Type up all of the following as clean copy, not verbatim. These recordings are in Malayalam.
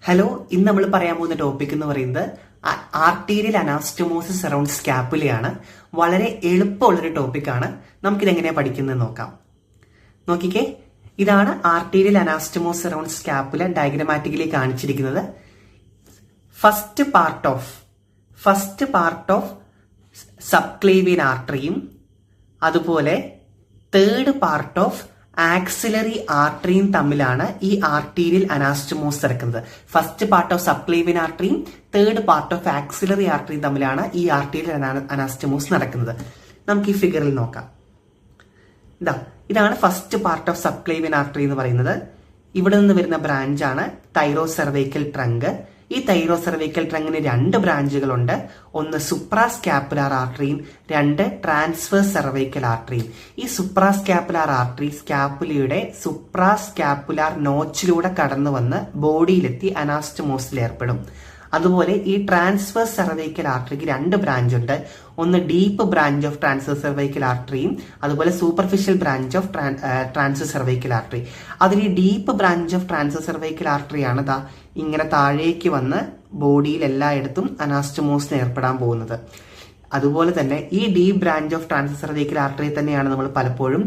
ഹലോ, ഇന്ന് നമ്മൾ പറയാൻ പോകുന്ന ടോപ്പിക് എന്ന് പറയുന്നത് ആർട്ടീരിയൽ അനാസ്റ്റോമോസിസ് അറൌണ്ട് സ്കാപ്പുലയാണ്. വളരെ എളുപ്പമുള്ളൊരു ടോപ്പിക്കാണ്. നമുക്കിതെങ്ങനെയാണ് പഠിക്കുന്നത് നോക്കാം. നോക്കിക്കേ, ഇതാണ് arterial anastomosis around scapula diagrammatically കാണിച്ചിരിക്കുന്നത്. ഫസ്റ്റ് പാർട്ട് ഓഫ് സബ്ക്ലേവിയൻ ആർട്ടറിയും അതുപോലെ തേർഡ് പാർട്ട് ഓഫ് ആക്സിലറി ആർട്ടറിയും തമ്മിലാണ് ഈ ആർട്ടീരിയൽ അനാസ്റ്റോമോസിസ് നടക്കുന്നത്. ഫസ്റ്റ് പാർട്ട് ഓഫ് സബ്ക്ലേവിയൻ ആർട്ടറിയും തേർഡ് പാർട്ട് ഓഫ് ആക്സിലറി ആർട്ടറിയും തമ്മിലാണ് ഈ ആർട്ടീരിയൽ അനാസ്റ്റോമോസിസ് നടക്കുന്നത്. നമുക്ക് ഈ ഫിഗറിൽ നോക്കാം. ഇതാണ് first part of subclavian artery എന്ന് പറയുന്നത്. ഇവിടെ നിന്ന് വരുന്ന ബ്രാഞ്ചാണ് തൈറോസെർവൈക്കൽ ട്രങ്ക്. ഈ തൈറോസെർവൈക്കൽ ട്രങ്കിന് രണ്ട് ബ്രാഞ്ചുകളുണ്ട്. ഒന്ന് സുപ്രാസ്കാപ്പുലാർ ആർട്ടറിയും രണ്ട് ട്രാൻസ്വേഴ്സ് സെർവൈക്കൽ ആർട്ടറിയും. ഈ സുപ്രാസ്കാപ്പുലാർ ആർട്ടറി സ്കാപ്പുലയുടെ സുപ്രാസ്കാപ്പുലാർ നോച്ചിലൂടെ കടന്നു വന്ന് ബോഡിയിലെത്തി അനാസ്റ്റോമോസിൽ ഏർപ്പെടും. അതുപോലെ ഈ ട്രാൻസ്വേഴ്സ് സെർവൈക്കൽ ആർട്ടറിക്ക് രണ്ട് ബ്രാഞ്ച് ഉണ്ട്. ഒന്ന് deep branch of transverse cervical ആർട്ടറിയും അതുപോലെ superficial branch of transverse cervical artery. അതിൽ ഈ deep branch of transverse cervical ആർട്ടറിയാണ് ഇങ്ങനെ താഴേക്ക് വന്ന് ബോഡിയിൽ എല്ലായിടത്തും അനാസ്റ്റോമോസിന് ഏർപ്പെടാൻ പോകുന്നത്. അതുപോലെ തന്നെ ഈ deep branch of transverse cervical artery തന്നെയാണ് നമ്മൾ പലപ്പോഴും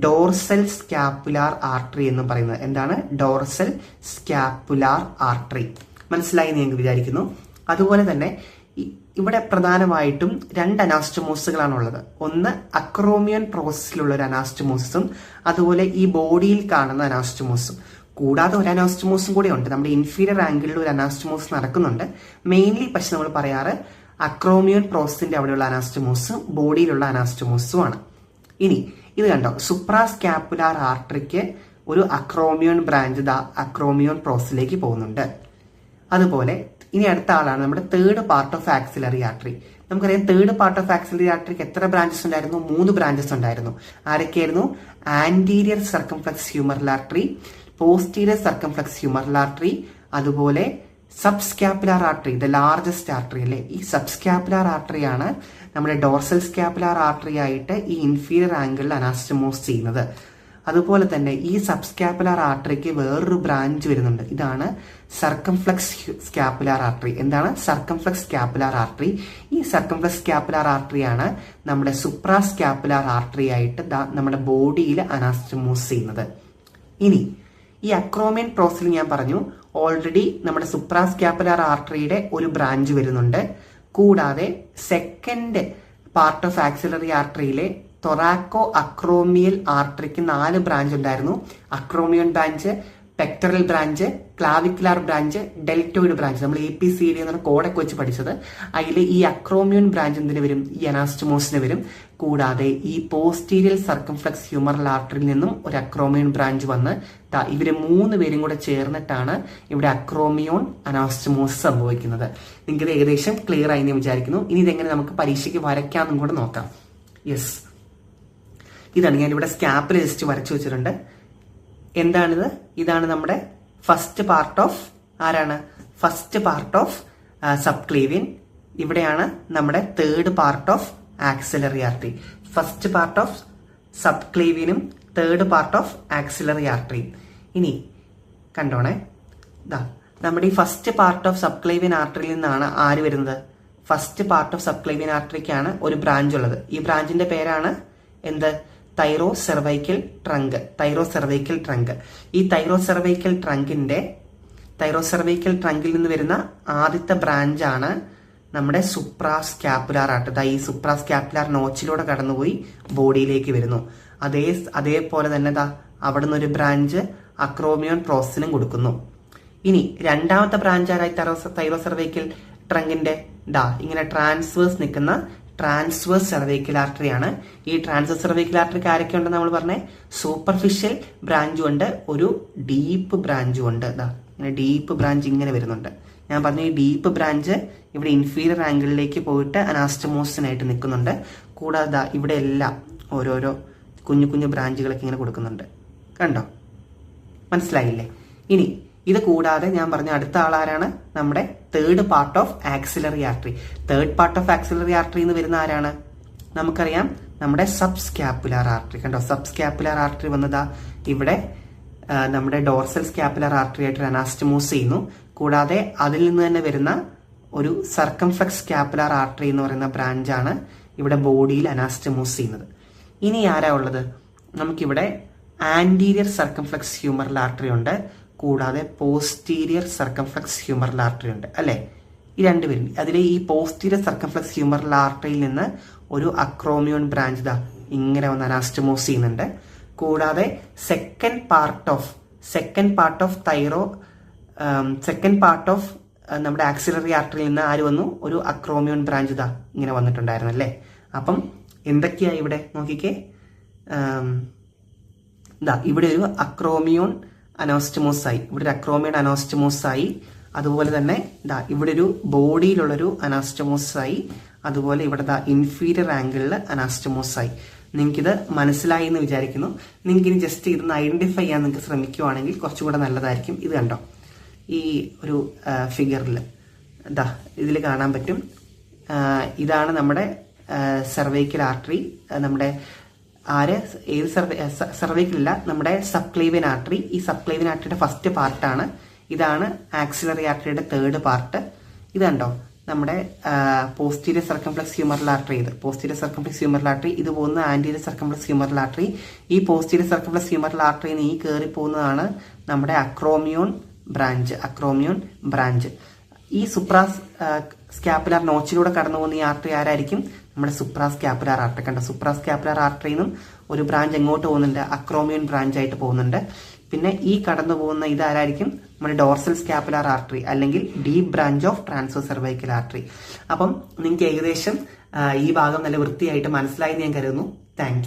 ഡോർസൽ സ്കാപ്പുലാർ ആർട്ടറി എന്ന് പറയുന്നത്. എന്താണ് ഡോർസൽ സ്കാപ്പുലാർ ആർട്ടറി? മനസ്സിലായി എന്ന് ഞാൻ വിചാരിക്കുന്നു. അതുപോലെ തന്നെ ഇവിടെ പ്രധാനമായിട്ടും രണ്ട് അനാസ്റ്റോമോസിസുകളാണുള്ളത്. ഒന്ന് അക്രോമിയൻ പ്രോസസ്സിലുള്ള ഒരു അനാസ്റ്റോമോസിസും അതുപോലെ ഈ ബോഡിയിൽ കാണുന്ന അനാസ്റ്റോമോസിസും. കൂടാതെ ഒരു അനാസ്റ്റോമോസും കൂടെ ഉണ്ട്. നമ്മുടെ ഇൻഫീരിയർ ആംഗിളിൽ ഒരു അനാസ്റ്റോമോസിസ് നടക്കുന്നുണ്ട്. മെയിൻലി പക്ഷെ നമ്മൾ പറയാറ് അക്രോമിയൻ പ്രോസസ്സിന്റെ അവിടെയുള്ള അനാസ്റ്റോമോസും ബോഡിയിലുള്ള അനാസ്റ്റോമോസും ആണ്. ഇനി ഇത് കണ്ടോ, സുപ്രാസ്കാപ്പുലാർ ആർട്ടറിക്ക് ഒരു അക്രോമിയോൺ ബ്രാഞ്ച് അക്രോമിയോൺ പ്രോസസ്സിലേക്ക് പോകുന്നുണ്ട്. അതുപോലെ ഇനി അടുത്ത ആളാണ് നമ്മുടെ third part of axillary artery. നമുക്കറിയാം തേർഡ് പാർട്ട് ഓഫ് ആക്സിലറി ആർട്ടറിക്ക് എത്ര ബ്രാഞ്ചസ് ഉണ്ടായിരുന്നു? 3 ബ്രാഞ്ചസ് ഉണ്ടായിരുന്നു. ആരൊക്കെയായിരുന്നു? Anterior circumflex humeral artery, posterior circumflex humeral artery, അതുപോലെ subscapular artery, the largest artery അല്ലേ. ഈ സബ്സ്കാപ്പുലാർ ആർട്ടറിയാണ് നമ്മുടെ ഡോർസൽ സ്കാപ്പുലാർ ആർട്ടറി ആയിട്ട് ഈ ഇൻഫീരിയർ ആംഗിളിൽ അനാസ്റ്റോമോസ് ചെയ്യുന്നത്. അതുപോലെ തന്നെ ഈ സബ്സ്കാപ്പുലാർ ആർട്ടറിക്ക് വേറൊരു ബ്രാഞ്ച് വരുന്നുണ്ട്. ഇതാണ് സർക്കംഫ്ലക്സ് സ്കാപ്പുലാർ ആർട്ടറി. എന്താണ് സർക്കംഫ്ലക്സ് സ്കാപ്പുലാർ ആർട്ടറി? ഈ സർക്കംഫ്ലക്സ് സ്കാപ്പുലാർ ആർട്ടറിയാണ് നമ്മുടെ സുപ്രാസ്കാപ്പുലാർ ആർട്ടറി ആയിട്ട് നമ്മുടെ ബോഡിയിൽ അനാസ്റ്റോമോസ് ചെയ്യുന്നത്. ഇനി ഈ അക്രോമിയൻ പ്രോസസ്സിൽ ഞാൻ പറഞ്ഞു ഓൾറെഡി നമ്മുടെ സുപ്രാസ്കാപ്പുലാർ ആർട്ടറിയുടെ ഒരു ബ്രാഞ്ച് വരുന്നുണ്ട്. കൂടാതെ സെക്കൻഡ് പാർട്ട് ഓഫ് ആക്സിലറി ആർട്ടറിയിലെ തൊറാക്കോ അക്രോമിയൽ ആർട്ടറിക്ക് 4 ബ്രാഞ്ച് ഉണ്ടായിരുന്നു. Acromion branch, pectoral branch, clavicular branch, deltoid branch. നമ്മൾ APCD എന്ന കോഡൊക്കെ വെച്ച് പഠിച്ചത്. അതിൽ ഈ അക്രോമിയൻ ബ്രാഞ്ച് എന്തിനു വരും? ഈ അനാസ്റ്റോമോസിന് വരും. കൂടാതെ ഈ പോസ്റ്റീരിയൽ സർക്കംഫ്ലക്സ് ഹ്യൂമറൽ ആർട്ടറിയിൽ നിന്നും ഒരു അക്രോമിയൻ ബ്രാഞ്ച് വന്ന് ഇവര് 3 പേരും കൂടെ ചേർന്നിട്ടാണ് ഇവിടെ അക്രോമിയോൺ അനാസ്റ്റോമോസിസ് സംഭവിക്കുന്നത്. നിങ്ങൾക്ക് ഏകദേശം ക്ലിയർ ആയി എന്ന് വിചാരിക്കുന്നു. ഇനി ഇതെങ്ങനെ നമുക്ക് പരീക്ഷയ്ക്ക് വരയ്ക്കാമെന്നും കൂടെ നോക്കാം. യെസ്, ഇതാണ് ഞാനിവിടെ സ്കാപ്പിൽ ജസ്റ്റ് വരച്ചു വെച്ചിട്ടുണ്ട്. എന്താണിത്? ഇതാണ് നമ്മുടെ first part of first part of subclavian. ഇവിടെയാണ് നമ്മുടെ third part of axillary artery. First part of സബ്ക്ലേവിയനും തേർഡ് പാർട്ട് ഓഫ് ആക്സിലറി ആർട്ടറിയും. ഇനി കണ്ടോണേ, നമ്മുടെ ഈ ഫസ്റ്റ് പാർട്ട് ഓഫ് സബ്ക്ലേവിയൻ ആർട്ടറിയിൽ നിന്നാണ് ആര് വരുന്നത്? ഫസ്റ്റ് പാർട്ട് ഓഫ് സബ്ക്ലേവിയൻ ആർട്ടറിക്കാണ് ഒരു ബ്രാഞ്ച് ഉള്ളത്. ഈ ബ്രാഞ്ചിന്റെ പേരാണ് എന്ത്? Thyrocervical trunk. Thyrocervical trunk. ഈ തൈറോസെർവൈക്കൽ ട്രങ്കിൽ നിന്ന് വരുന്ന ആദ്യത്തെ ബ്രാഞ്ചാണ് നമ്മുടെ സുപ്രാസ്കാപ്പുലാർ ആർട്ടറി. ഈ സുപ്രാസ്കാപ്പുലാർ നോച്ചിലൂടെ കടന്നുപോയി ബോഡിയിലേക്ക് വരുന്നു. അതേപോലെ തന്നെ അവിടെ നിന്ന് ഒരു ബ്രാഞ്ച് അക്രോമിയോൺ പ്രോസസ്സിനും കൊടുക്കുന്നു. ഇനി രണ്ടാമത്തെ ബ്രാഞ്ച് ആരായി? തൈറോസെർവൈക്കൽ ട്രങ്കിന്റെ ഇങ്ങനെ ട്രാൻസ്വേഴ്സ് നിൽക്കുന്ന ട്രാൻസ്വേഴ്സ് സെർവൈക്കൽ ആർട്ടറി ആണ്. ഈ ട്രാൻസ്വേഴ്സ് സെർവൈക്കൽ ആർട്ടറിക്ക് ആരൊക്കെ ഉണ്ടെന്ന് നമ്മൾ പറഞ്ഞേ? സൂപ്പർഫിഷ്യൽ ബ്രാഞ്ചും ഉണ്ട്, ഒരു ഡീപ്പ് ബ്രാഞ്ചും ഉണ്ട്. ഇങ്ങനെ ഡീപ്പ് ബ്രാഞ്ച് ഇങ്ങനെ വരുന്നുണ്ട്. ഞാൻ പറഞ്ഞ ഈ ഡീപ്പ് ബ്രാഞ്ച് ഇവിടെ ഇൻഫീരിയർ ആംഗിളിലേക്ക് പോയിട്ട് അനാസ്റ്റോമോസിനായിട്ട് നിൽക്കുന്നുണ്ട്. കൂടാതെ ഇവിടെ എല്ലാം ഓരോരോ കുഞ്ഞു കുഞ്ഞു ബ്രാഞ്ചുകളൊക്കെ ഇങ്ങനെ കൊടുക്കുന്നുണ്ട്. കണ്ടോ? മനസ്സിലായില്ലേ? ഇനി ഇത് കൂടാതെ ഞാൻ പറഞ്ഞ അടുത്ത ആളാരാണ്? നമ്മുടെ third part of axillary artery. Third part of axillary artery എന്ന് വരുന്ന ആരാണ്? നമുക്കറിയാം നമ്മുടെ സബ്സ്കാപ്പുലാർ ആർട്ടറി. കണ്ടോ? സബ്സ്കാപ്പുലാർ ആർട്ടറി വന്നതാ ഇവിടെ നമ്മുടെ ഡോർസൽ സ്കാപ്പുലർ ആർട്ടറി ആയിട്ട് അനാസ്റ്റോമോസ് ചെയ്യുന്നു. കൂടാതെ അതിൽ നിന്ന് തന്നെ വരുന്ന ഒരു സർക്കംഫ്ലക്സ് സ്കാപ്പുലാർ ആർട്ടറി എന്ന് പറയുന്ന ബ്രാഞ്ചാണ് ഇവിടെ ബോഡിയിൽ അനാസ്റ്റമോസ് ചെയ്യുന്നത്. ഇനി ആരാ ഉള്ളത്? നമുക്കിവിടെ ആന്റീരിയർ സർക്കംഫ്ലക്സ് ഹ്യൂമറൽ ആർട്ടറി ഉണ്ട്, കൂടാതെ പോസ്റ്റീരിയർ സർക്കംഫ്ലക്സ് ഹ്യൂമറൽ ആർട്ടറി ഉണ്ട് അല്ലേ? ഈ രണ്ടുപേരും അതിൽ ഈ പോസ്റ്റീരിയർ സർക്കംഫ്ലക്സ് ഹ്യൂമറൽ ആർട്ടറിയിൽ നിന്ന് ഒരു അക്രോമിയോൺ ബ്രാഞ്ച് ദാ ഇങ്ങനെ വന്ന് അനാസ്റ്റമോസ് ചെയ്യുന്നുണ്ട്. കൂടാതെ സെക്കൻഡ് പാർട്ട് ഓഫ് നമ്മുടെ ആക്സിലറി ആർട്ടറിയിൽ നിന്ന് ആര് വന്നു? ഒരു അക്രോമിയോൺ ബ്രാഞ്ച് ദാ ഇങ്ങനെ വന്നിട്ടുണ്ടായിരുന്നു അല്ലേ? അപ്പം എന്തൊക്കെയാ ഇവിടെ നോക്കിക്കേ, ഇവിടെ ഒരു അക്രോമിയോൺ അനാസ്റ്റമോസ് ആയി, ഇവിടെ ഒരു അക്രോമിയോൺ അനാസ്റ്റമോസ് ആയി. അതുപോലെ തന്നെ ഇവിടെ ഒരു ബോഡിയിലുള്ളൊരു അനാസ്റ്റമോസ് ആയി. അതുപോലെ ഇവിടെ ഇൻഫീരിയർ ആംഗിളിൽ അനാസ്റ്റമോസ് ആയി. നിങ്ങൾക്കിത് മനസ്സിലായി എന്ന് വിചാരിക്കുന്നു. നിങ്ങൾക്ക് ഇനി ജസ്റ്റ് ഇതൊന്ന് ഐഡന്റിഫൈ ചെയ്യാൻ നിങ്ങൾക്ക് ശ്രമിക്കുവാണെങ്കിൽ കുറച്ചുകൂടെ നല്ലതായിരിക്കും. ഇത് കണ്ടോ, ഈ ഒരു ഫിഗറിൽ ഇതിൽ കാണാൻ പറ്റും. ഇതാണ് നമ്മുടെ സെർവൈക്കൽ ആർട്ടറി. നമ്മുടെ ഏത് സെർവൈക്കലില്ല, നമ്മുടെ സബ്ക്ലേവിയൻ ആർട്ടറി. ഈ സബ്ക്ലേവിയൻ ആർട്ടറിയുടെ ഫസ്റ്റ് പാർട്ടാണ്. ഇതാണ് ആക്സിലറി ആർട്ടറിയുടെ തേർഡ് പാർട്ട്. ഇത് കണ്ടോ, നമ്മുടെ posterior circumflex humeral artery. Posterior circumflex humeral artery. ഇത് പോകുന്ന ആന്റീരിയർ സർക്കംഫ്ലക്സ് ഹ്യൂമറൽ ആർട്ടറി. ഈ പോസ്റ്റീരിയർ സർക്കംഫ്ലക്സ് ഹ്യൂമറൽ ആർട്ടറിയിൽ നിന്ന് ഈ കയറി പോകുന്നതാണ് നമ്മുടെ അക്രോമിയോൺ ബ്രാഞ്ച്. ഈ സുപ്രാസ് സ്കാപ്പുലാർ നോച്ചിലൂടെ കടന്നു പോകുന്ന ഈ ആർട്ടറി ആരായിരിക്കും? നമ്മുടെ സുപ്രാസ്കാപ്പുലാർ ആർട്ടറി. കണ്ട, സുപ്രാസ്കാപ്പുലാർ ആർട്ടറിയിൽ നിന്നും ഒരു ബ്രാഞ്ച് എങ്ങോട്ട് പോകുന്നുണ്ട്? അക്രോമിയോൺ ബ്രാഞ്ച് ആയിട്ട് പോകുന്നുണ്ട്. പിന്നെ ഈ കടന്നു പോകുന്ന ഇതാരായിരിക്കും? നമ്മുടെ ഡോർസൽ സ്കാപ്പുലാർ ആർട്ടറി അല്ലെങ്കിൽ deep branch of transverse cervical artery. അപ്പം നിങ്ങൾക്ക് ഏകദേശം ഈ ഭാഗം നല്ല വൃത്തിയായിട്ട് മനസ്സിലായി ഞാൻ കരുതുന്നു. Thank you.